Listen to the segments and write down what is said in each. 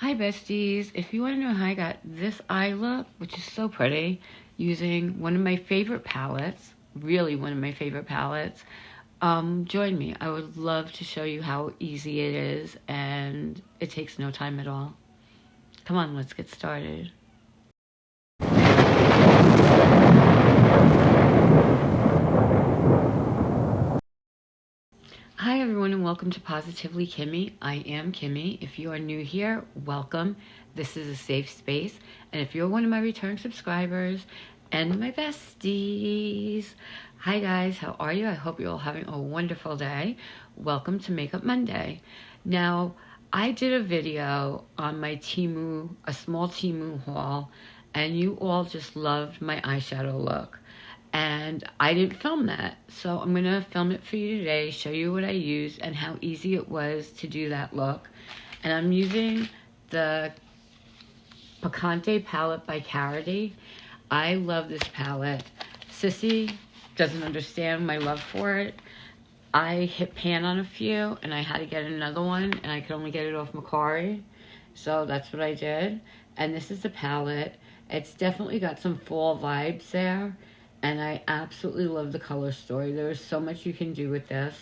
Hi besties, if you want to know how I got this eye look, which is so pretty, using one of my favorite palettes, really one of my favorite palettes, join me. I would love to show you how easy it is, and it takes no time at all. Come on, let's get started. Hi everyone and welcome to Positively Kimmie. I am Kimmie. If you are new here, welcome. This is a safe space. And if you're one of my return subscribers and my besties, hi guys, how are you? I hope you're all having a wonderful day. Welcome to Makeup Monday. Now, I did a video on my Temu, a small Temu haul, and you all just loved my eyeshadow look. And I didn't film that, so I'm gonna film it for you today, show you what I used and how easy it was to do that look. And I'm using the PICANTE palette by KARITY. I love this palette. Sissy doesn't understand my love for it. I hit pan on a few and I had to get another one and I could only get it off Macari, so that's what I did. And this is the palette. It's definitely got some fall vibes there. And I absolutely love the color story. There is so much you can do with this.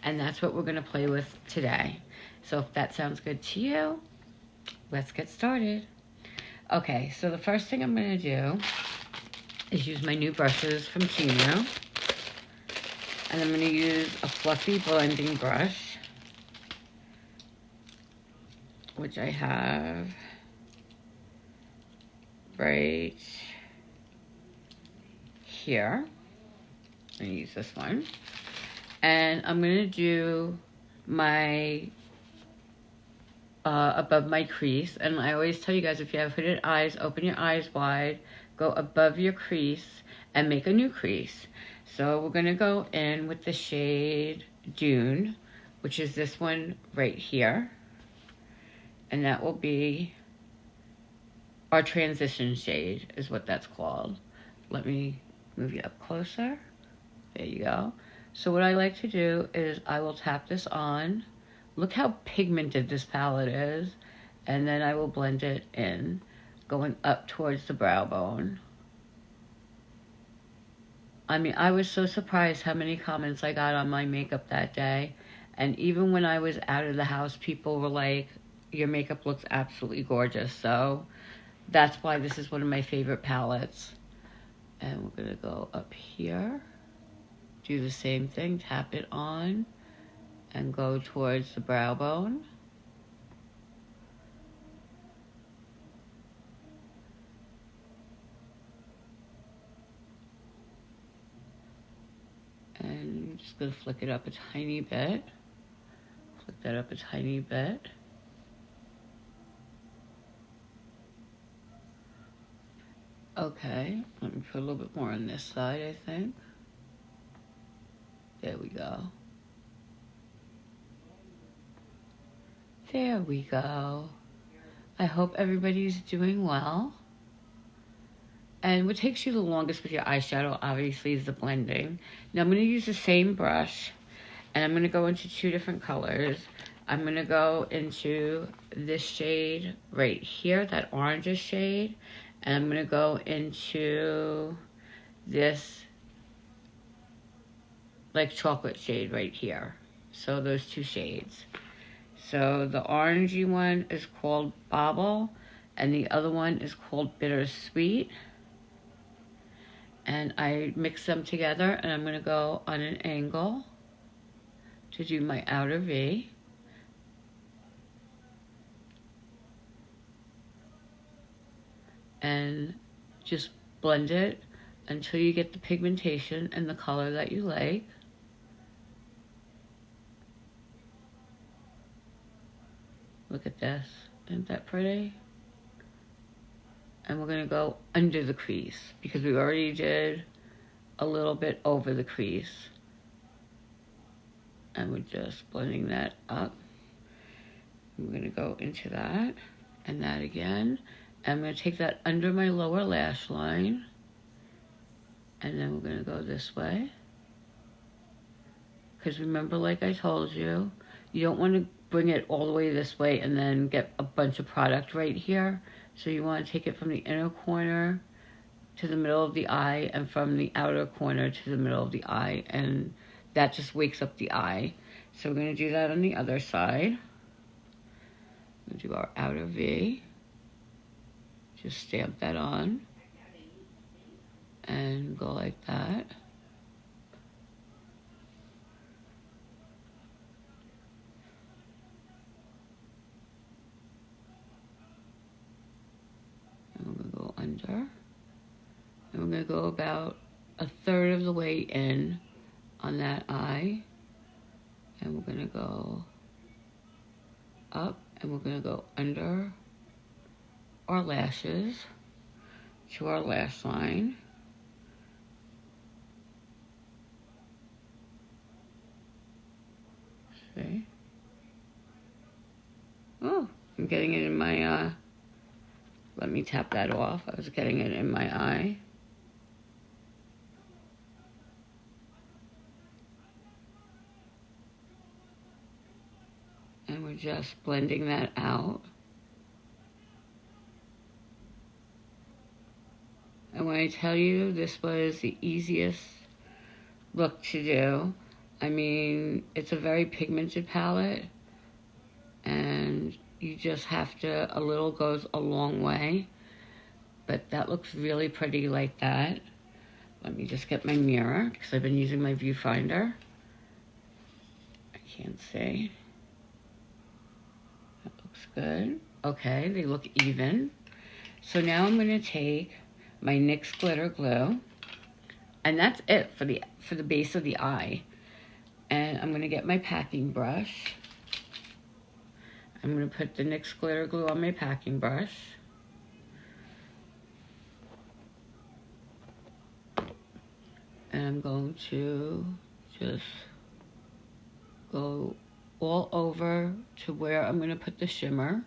And that's what we're going to play with today. So if that sounds good to you, let's get started. Okay, so the first thing I'm going to do is use my new brushes from Temu. And I'm going to use a fluffy blending brush, which I have right here. I'm going to use this one. And I'm going to do my above my crease. And I always tell you guys, if you have hooded eyes, open your eyes wide, go above your crease, and make a new crease. So we're going to go in with the shade Dune, which is this one right here. And that will be our transition shade, is what that's called. Let me move you up closer. There you go. So what I like to do is I will tap this on. Look how pigmented this palette is. And then I will blend it in, going up towards the brow bone. I mean, I was so surprised how many comments I got on my makeup that day. And even when I was out of the house, people were like, your makeup looks absolutely gorgeous. So that's why this is one of my favorite palettes. And we're gonna go up here, do the same thing, tap it on, and go towards the brow bone. And I'm just gonna flick it up a tiny bit. Flick that up a tiny bit. Okay, let me put a little bit more on this side, I think. There we go. There we go. I hope everybody's doing well. And what takes you the longest with your eyeshadow, obviously, is the blending. Now I'm going to use the same brush, and I'm going to go into two different colors. I'm going to go into this shade right here, that orangish shade, and I'm going to go into this like chocolate shade right here. So those two shades. So the orangey one is called Bobble, and the other one is called Bittersweet. And I mix them together, and I'm going to go on an angle to do my outer V. And just blend it until you get the pigmentation and the color that you like. Look at this. Isn't that pretty? And we're going to go under the crease because we already did a little bit over the crease. And we're just blending that up. We're going to go into that and that again. And I'm going to take that under my lower lash line. And then we're going to go this way. Because remember, like I told you, you don't want to bring it all the way this way and then get a bunch of product right here. So you want to take it from the inner corner to the middle of the eye and from the outer corner to the middle of the eye, and that just wakes up the eye. So we're going to do that on the other side. We'll do our outer V. Just stamp that on and go like that. And we're going to go under. And we're going to go about a third of the way in on that eye. And we're going to go up and we're going to go under our lashes to our lash line. See? Oh, I'm getting it in my, let me tap that off. I was getting it in my eye. And we're just blending that out. And when I tell you this was the easiest look to do, I mean, it's a very pigmented palette, and you just have to, a little goes a long way, but that looks really pretty like that. Let me just get my mirror, because I've been using my viewfinder. I can't see. That looks good. Okay, they look even. So now I'm going to take my NYX glitter glue, and that's it for the base of the eye. And I'm going to get my packing brush. I'm going to put the NYX glitter glue on my packing brush. And I'm going to just go all over to where I'm going to put the shimmer.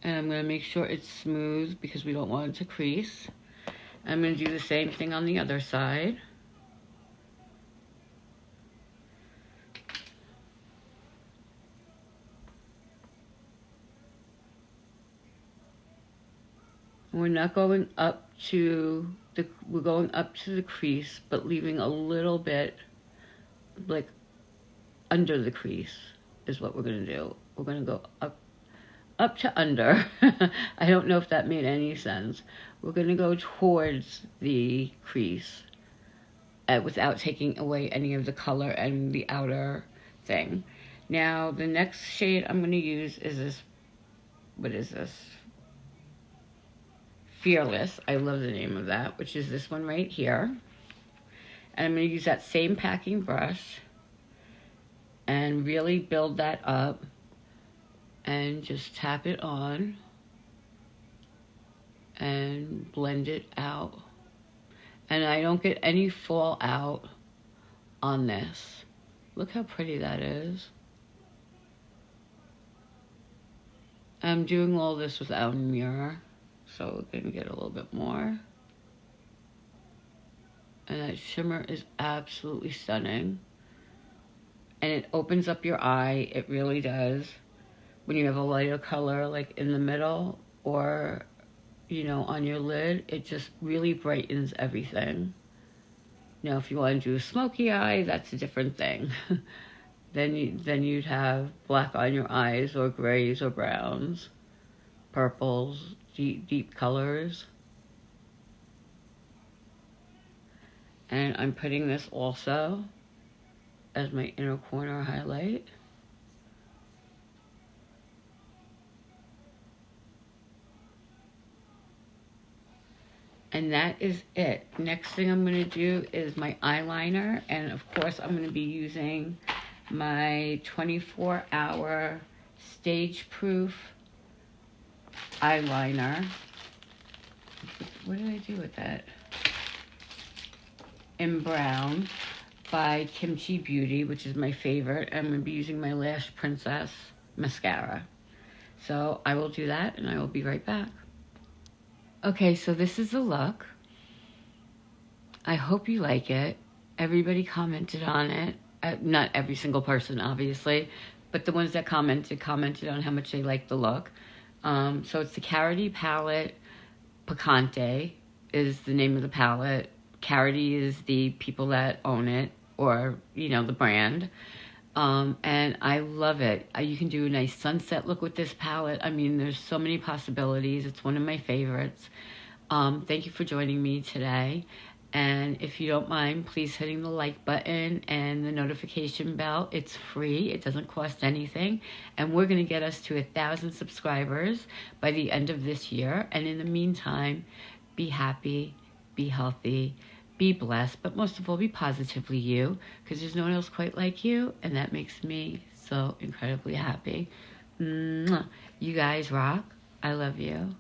And I'm going to make sure it's smooth because we don't want it to crease. I'm going to do the same thing on the other side. We're not going up to the, we're going up to the crease, but leaving a little bit like under the crease is what we're going to do. We're going to go up to under. I don't know if that made any sense. We're going to go towards the crease without taking away any of the color and the outer thing. Now, the next shade I'm going to use is this, what is this? Fearless. I love the name of that, which is this one right here. And I'm going to use that same packing brush and really build that up. And just tap it on and blend it out. And I don't get any fallout on this. Look how pretty that is. I'm doing all this without a mirror, so we're going to get a little bit more. And that shimmer is absolutely stunning. And it opens up your eye, it really does. When you have a lighter color like in the middle or, you know, on your lid, it just really brightens everything. Now, if you want to do a smoky eye, that's a different thing. then you'd have black on your eyes or grays or browns, purples, deep colors. And I'm putting this also as my inner corner highlight. And that is it. Next thing I'm going to do is my eyeliner. And of course, I'm going to be using my 24-hour stage-proof eyeliner. What did I do with that? In brown by Kimchi Beauty, which is my favorite. I'm going to be using my Lash Princess mascara. So I will do that and I will be right back. Okay, so this is the look. I hope you like it. Everybody commented on it. Not every single person, obviously, but the ones that commented on how much they liked the look. So it's the KARITY palette. PICANTE is the name of the palette. KARITY is the people that own it, or, you know, the brand. And I love it. You can do a nice sunset look with this palette. I mean, there's so many possibilities. It's one of my favorites. Thank you for joining me today. And if you don't mind, please hitting the like button and the notification bell. It's free. It doesn't cost anything. And we're going to get us to 1,000 subscribers by the end of this year. And in the meantime, be happy, be healthy, be blessed, but most of all, be positively you, because there's no one else quite like you, and that makes me so incredibly happy. Mwah. You guys rock. I love you.